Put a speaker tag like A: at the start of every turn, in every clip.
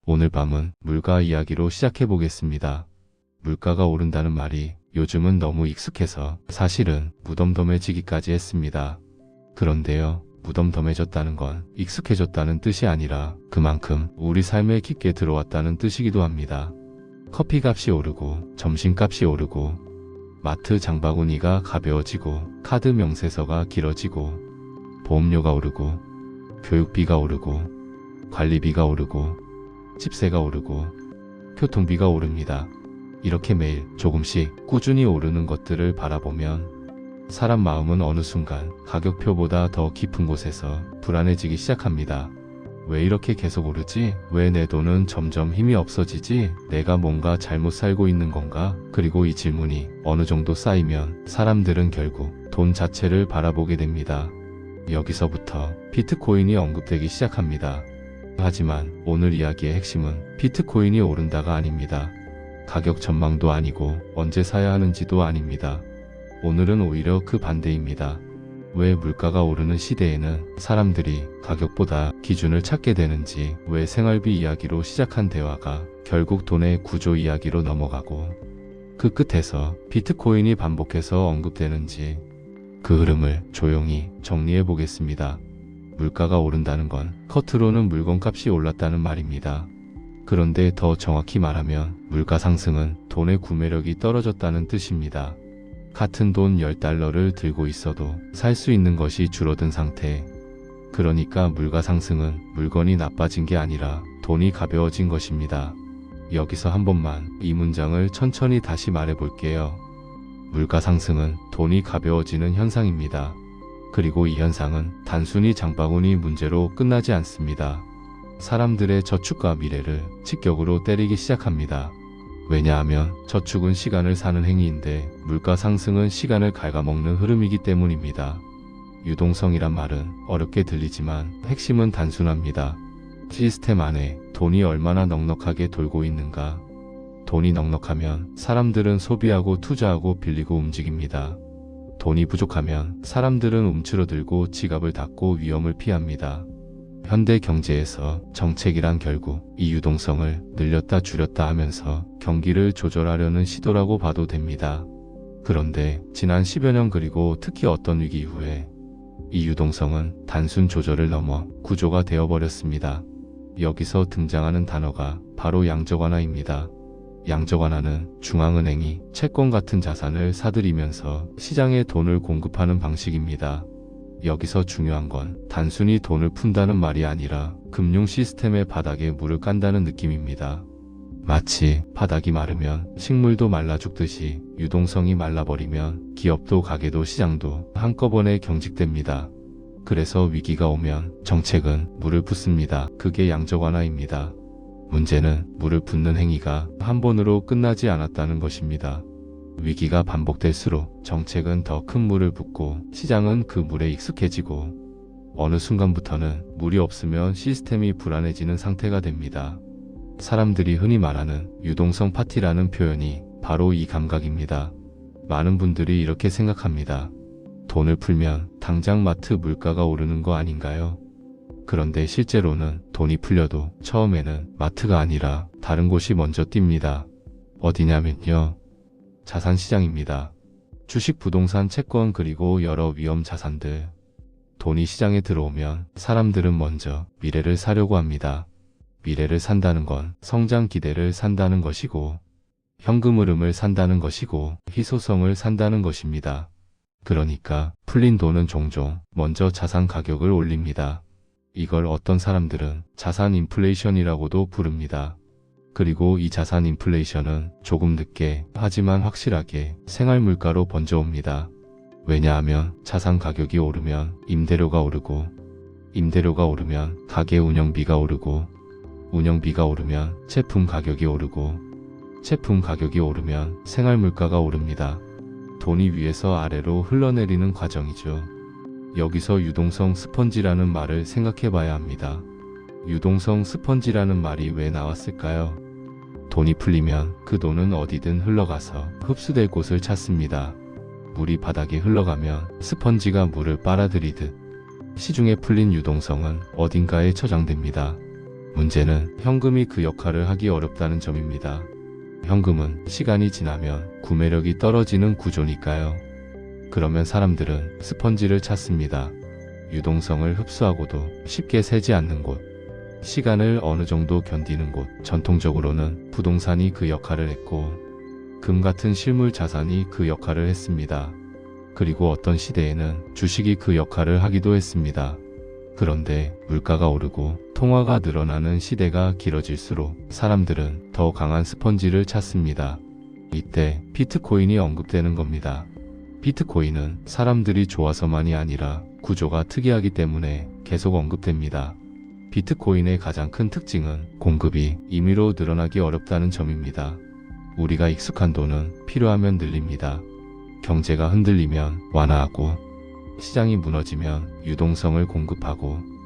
A: 오늘 밤은 물가 이야기로 시작해 보겠습니다. 물가가 오른다는 말이 요즘은 너무 익숙해서 사실은 무덤덤해지기까지 했습니다. 그런데요, 무덤덤해졌다는 건 익숙해졌다는 뜻이 아니라 그만큼 우리 삶에 깊게 들어왔다는 뜻이기도 합니다. 커피값이 오르고 점심값이 오르고 마트 장바구니가 가벼워지고 카드 명세서가 길어지고 보험료가 오르고 교육비가 오르고 관리비가 오르고 집세가 오르고 교통비가 오릅니다. 이렇게 매일 조금씩 꾸준히 오르는 것들을 바라보면 사람 마음은 어느 순간 가격표보다 더 깊은 곳에서 불안해지기 시작합니다. 왜 이렇게 계속 오르지? 왜 내 돈은 점점 힘이 없어지지? 내가 뭔가 잘못 살고 있는 건가? 그리고 이 질문이 어느 정도 쌓이면 사람들은 결국 돈 자체를 바라보게 됩니다. 여기서부터 비트코인이 언급되기 시작합니다. 하지만 오늘 이야기의 핵심은 비트코인이 오른다가 아닙니다. 가격 전망도 아니고 언제 사야 하는지도 아닙니다. 오늘은 오히려 그 반대입니다. 왜 물가가 오르는 시대에는 사람들이 가격보다 기준을 찾게 되는지, 왜 생활비 이야기로 시작한 대화가 결국 돈의 구조 이야기로 넘어가고 그 끝에서 비트코인이 반복해서 언급되는지, 그 흐름을 조용히 정리해 보겠습니다. 물가가 오른다는 건 겉으로는 물건값이 올랐다는 말입니다. 그런데 더 정확히 말하면 물가 상승은 돈의 구매력이 떨어졌다는 뜻입니다. 같은 돈 10달러를 들고 있어도 살 수 있는 것이 줄어든 상태. 그러니까 물가 상승은 물건이 나빠진 게 아니라 돈이 가벼워진 것입니다. 여기서 한 번만 이 문장을 천천히 다시 말해 볼게요. 물가 상승은 돈이 가벼워지는 현상입니다. 그리고 이 현상은 단순히 장바구니 문제로 끝나지 않습니다. 사람들의 저축과 미래를 직격으로 때리기 시작합니다. 왜냐하면 저축은 시간을 사는 행위인데 물가 상승은 시간을 갉아먹는 흐름이기 때문입니다. 유동성이란 말은 어렵게 들리지만 핵심은 단순합니다. 시스템 안에 돈이 얼마나 넉넉하게 돌고 있는가. 돈이 넉넉하면 사람들은 소비하고 투자하고 빌리고 움직입니다. 돈이 부족하면 사람들은 움츠러들고 지갑을 닫고 위험을 피합니다. 현대 경제에서 정책이란 결국 이 유동성을 늘렸다 줄였다 하면서 경기를 조절하려는 시도라고 봐도 됩니다. 그런데 지난 10여 년, 그리고 특히 어떤 위기 이후에 이 유동성은 단순 조절을 넘어 구조가 되어버렸습니다. 여기서 등장하는 단어가 바로 양적 완화입니다. 양적 완화는 중앙은행이 채권 같은 자산을 사들이면서 시장에 돈을 공급하는 방식입니다. 여기서 중요한 건 단순히 돈을 푼다는 말이 아니라 금융 시스템의 바닥에 물을 깐다는 느낌입니다. 마치 바닥이 마르면 식물도 말라 죽듯이 유동성이 말라버리면 기업도 가게도 시장도 한꺼번에 경직됩니다. 그래서 위기가 오면 정책은 물을 붓습니다. 그게 양적 완화입니다. 문제는 물을 붓는 행위가 한 번으로 끝나지 않았다는 것입니다. 위기가 반복될수록 정책은 더 큰 물을 붓고 시장은 그 물에 익숙해지고 어느 순간부터는 물이 없으면 시스템이 불안해지는 상태가 됩니다. 사람들이 흔히 말하는 유동성 파티라는 표현이 바로 이 감각입니다. 많은 분들이 이렇게 생각합니다. 돈을 풀면 당장 마트 물가가 오르는 거 아닌가요? 그런데 실제로는 돈이 풀려도 처음에는 마트가 아니라 다른 곳이 먼저 뜁니다. 어디냐면요, 자산시장입니다. 주식, 부동산, 채권, 그리고 여러 위험 자산들. 돈이 시장에 들어오면 사람들은 먼저 미래를 사려고 합니다. 미래를 산다는 건 성장 기대를 산다는 것이고, 현금 흐름을 산다는 것이고, 희소성을 산다는 것입니다. 그러니까 풀린 돈은 종종 먼저 자산 가격을 올립니다. 이걸 어떤 사람들은 자산 인플레이션이라고도 부릅니다. 그리고 이 자산 인플레이션은 조금 늦게 하지만 확실하게 생활 물가로 번져옵니다. 왜냐하면 자산 가격이 오르면 임대료가 오르고, 임대료가 오르면 가게 운영비가 오르고, 운영비가 오르면 제품 가격이 오르고, 제품 가격이 오르면 생활 물가가 오릅니다. 돈이 위에서 아래로 흘러내리는 과정이죠. 여기서 유동성 스펀지라는 말을 생각해 봐야 합니다. 유동성 스펀지라는 말이 왜 나왔을까요? 돈이 풀리면 그 돈은 어디든 흘러가서 흡수될 곳을 찾습니다. 물이 바닥에 흘러가면 스펀지가 물을 빨아들이듯 시중에 풀린 유동성은 어딘가에 저장됩니다. 문제는 현금이 그 역할을 하기 어렵다는 점입니다. 현금은 시간이 지나면 구매력이 떨어지는 구조니까요. 그러면 사람들은 스펀지를 찾습니다. 유동성을 흡수하고도 쉽게 새지 않는 곳, 시간을 어느 정도 견디는 곳, 전통적으로는 부동산이 그 역할을 했고, 금 같은 실물 자산이 그 역할을 했습니다. 그리고 어떤 시대에는 주식이 그 역할을 하기도 했습니다. 그런데 물가가 오르고 통화가 늘어나는 시대가 길어질수록 사람들은 더 강한 스펀지를 찾습니다. 이때 비트코인이 언급되는 겁니다. 비트코인은 사람들이 좋아서만이 아니라 구조가 특이하기 때문에 계속 언급됩니다. 비트코인의 가장 큰 특징은 공급이 임의로 늘어나기 어렵다는 점입니다. 우리가 익숙한 돈은 필요하면 늘립니다. 경제가 흔들리면 완화하고, 시장이 무너지면 유동성을 공급하고,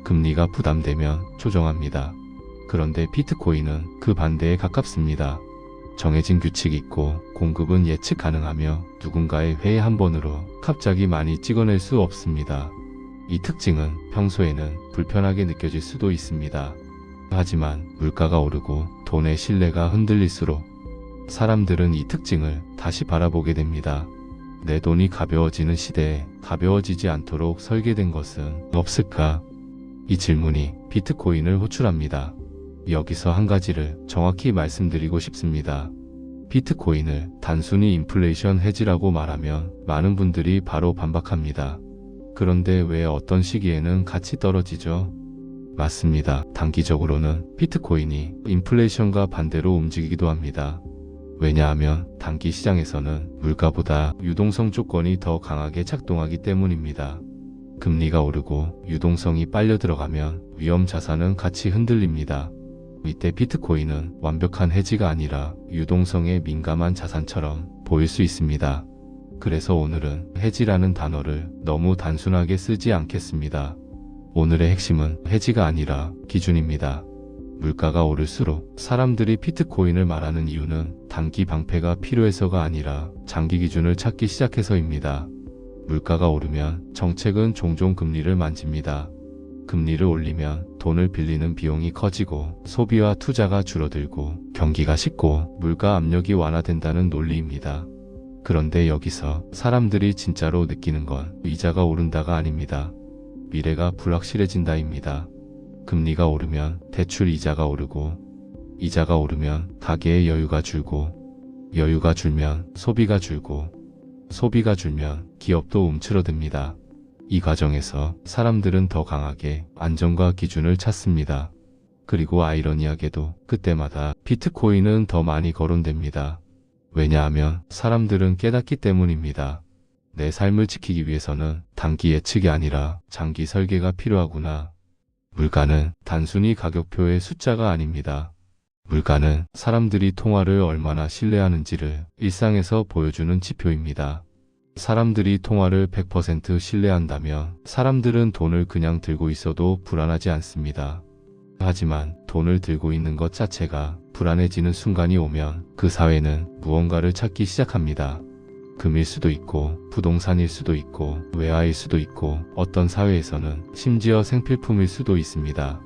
A: 금리가 부담되면 조정합니다. 그런데 비트코인은 그 반대에 가깝습니다. 정해진 규칙이 있고 공급은 예측 가능하며 누군가의 회의 한 번으로 갑자기 많이 찍어낼 수 없습니다. 이 특징은 평소에는 불편하게 느껴질 수도 있습니다. 하지만 물가가 오르고 돈의 신뢰가 흔들릴수록 사람들은 이 특징을 다시 바라보게 됩니다. 내 돈이 가벼워지는 시대에 가벼워지지 않도록 설계된 것은 없을까? 이 질문이 비트코인을 호출합니다. 여기서 한 가지를 정확히 말씀드리고 싶습니다. 비트코인을 단순히 인플레이션 헤지라고 말하면 많은 분들이 바로 반박합니다. 그런데 왜 어떤 시기에는 같이 떨어지죠? 맞습니다. 단기적으로는 비트코인이 인플레이션과 반대로 움직이기도 합니다. 왜냐하면 단기 시장에서는 물가보다 유동성 조건이 더 강하게 작동하기 때문입니다. 금리가 오르고 유동성이 빨려 들어가면 위험 자산은 같이 흔들립니다. 이때 비트코인은 완벽한 해지가 아니라 유동성에 민감한 자산처럼 보일 수 있습니다. 그래서 오늘은 해지라는 단어를 너무 단순하게 쓰지 않겠습니다. 오늘의 핵심은 해지가 아니라 기준입니다. 물가가 오를수록 사람들이 비트코인을 말하는 이유는 단기 방패가 필요해서가 아니라 장기 기준을 찾기 시작해서입니다. 물가가 오르면 정책은 종종 금리를 만집니다. 금리를 올리면 돈을 빌리는 비용이 커지고 소비와 투자가 줄어들고 경기가 식고 물가 압력이 완화된다는 논리입니다. 그런데 여기서 사람들이 진짜로 느끼는 건 이자가 오른다가 아닙니다. 미래가 불확실해진다입니다. 금리가 오르면 대출 이자가 오르고, 이자가 오르면 가계의 여유가 줄고, 여유가 줄면 소비가 줄고, 소비가 줄면 기업도 움츠러듭니다. 이 과정에서 사람들은 더 강하게 안정과 기준을 찾습니다. 그리고 아이러니하게도 그때마다 비트코인은 더 많이 거론됩니다. 왜냐하면 사람들은 깨닫기 때문입니다. 내 삶을 지키기 위해서는 단기 예측이 아니라 장기 설계가 필요하구나. 물가는 단순히 가격표의 숫자가 아닙니다. 물가는 사람들이 통화를 얼마나 신뢰하는지를 일상에서 보여주는 지표입니다. 사람들이 통화를 100% 신뢰한다면 사람들은 돈을 그냥 들고 있어도 불안하지 않습니다. 하지만 돈을 들고 있는 것 자체가 불안해지는 순간이 오면 그 사회는 무언가를 찾기 시작합니다. 금일 수도 있고 부동산일 수도 있고 외화일 수도 있고 어떤 사회에서는 심지어 생필품일 수도 있습니다.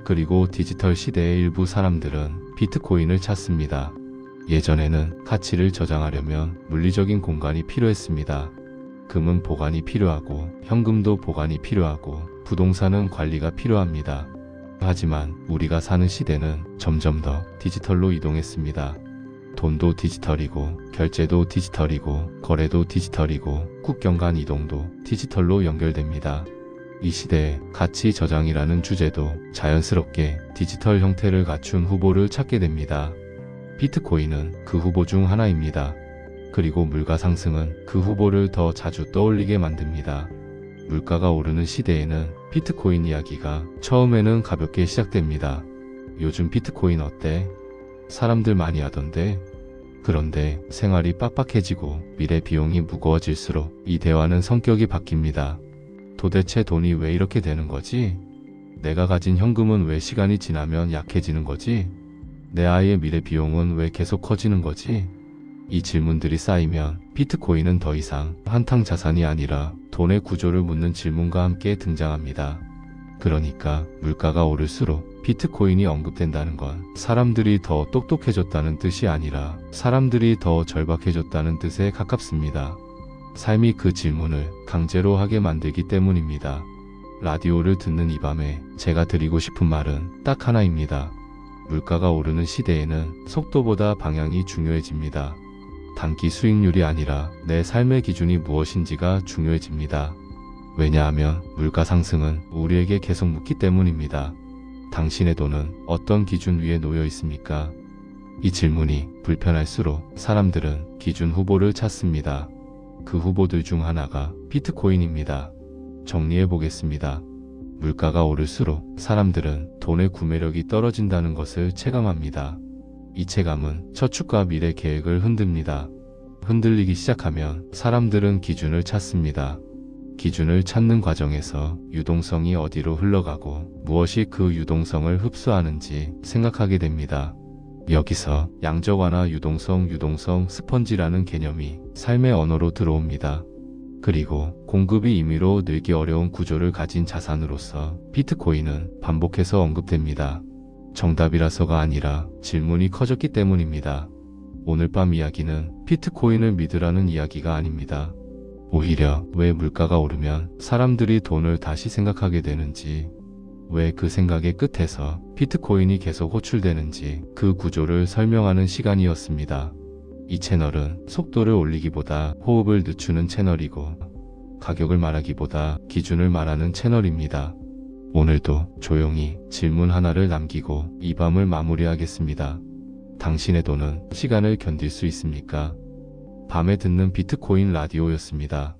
A: 그리고 디지털 시대의 일부 사람들은 비트코인을 찾습니다. 예전에는 가치를 저장하려면 물리적인 공간이 필요했습니다. 금은 보관이 필요하고 현금도 보관이 필요하고 부동산은 관리가 필요합니다. 하지만 우리가 사는 시대는 점점 더 디지털로 이동했습니다. 돈도 디지털이고 결제도 디지털이고 거래도 디지털이고 국경 간 이동도 디지털로 연결됩니다. 이 시대에 가치 저장이라는 주제도 자연스럽게 디지털 형태를 갖춘 후보를 찾게 됩니다. 비트코인은 그 후보 중 하나입니다. 그리고 물가 상승은 그 후보를 더 자주 떠올리게 만듭니다. 물가가 오르는 시대에는 비트코인 이야기가 처음에는 가볍게 시작됩니다. 요즘 비트코인 어때? 사람들 많이 하던데? 그런데 생활이 빡빡해지고 미래 비용이 무거워질수록 이 대화는 성격이 바뀝니다. 도대체 돈이 왜 이렇게 되는 거지? 내가 가진 현금은 왜 시간이 지나면 약해지는 거지? 내 아이의 미래 비용은 왜 계속 커지는 거지? 이 질문들이 쌓이면 비트코인은 더 이상 한탕 자산이 아니라 돈의 구조를 묻는 질문과 함께 등장합니다. 그러니까 물가가 오를수록 비트코인이 언급된다는 건 사람들이 더 똑똑해졌다는 뜻이 아니라 사람들이 더 절박해졌다는 뜻에 가깝습니다. 삶이 그 질문을 강제로 하게 만들기 때문입니다. 라디오를 듣는 이 밤에 제가 드리고 싶은 말은 딱 하나입니다. 물가가 오르는 시대에는 속도보다 방향이 중요해집니다. 단기 수익률이 아니라 내 삶의 기준이 무엇인지가 중요해집니다. 왜냐하면 물가 상승은 우리에게 계속 묻기 때문입니다. 당신의 돈은 어떤 기준 위에 놓여 있습니까? 이 질문이 불편할수록 사람들은 기준 후보를 찾습니다. 그 후보들 중 하나가 비트코인입니다. 정리해 보겠습니다. 물가가 오를수록 사람들은 돈의 구매력이 떨어진다는 것을 체감합니다. 이 체감은 저축과 미래 계획을 흔듭니다. 흔들리기 시작하면 사람들은 기준을 찾습니다. 기준을 찾는 과정에서 유동성이 어디로 흘러가고 무엇이 그 유동성을 흡수하는지 생각하게 됩니다. 여기서 양적 완화 유동성 스펀지라는 개념이 삶의 언어로 들어옵니다. 그리고 공급이 임의로 늘기 어려운 구조를 가진 자산으로서 비트코인은 반복해서 언급됩니다. 정답이라서가 아니라 질문이 커졌기 때문입니다. 오늘 밤 이야기는 비트코인을 믿으라는 이야기가 아닙니다. 오히려 왜 물가가 오르면 사람들이 돈을 다시 생각하게 되는지, 왜 그 생각의 끝에서 비트코인이 계속 호출되는지 그 구조를 설명하는 시간이었습니다. 이 채널은 속도를 올리기보다 호흡을 늦추는 채널이고 가격을 말하기보다 기준을 말하는 채널입니다. 오늘도 조용히 질문 하나를 남기고 이 밤을 마무리하겠습니다. 당신의 돈은 시간을 견딜 수 있습니까? 밤에 듣는 비트코인 라디오였습니다.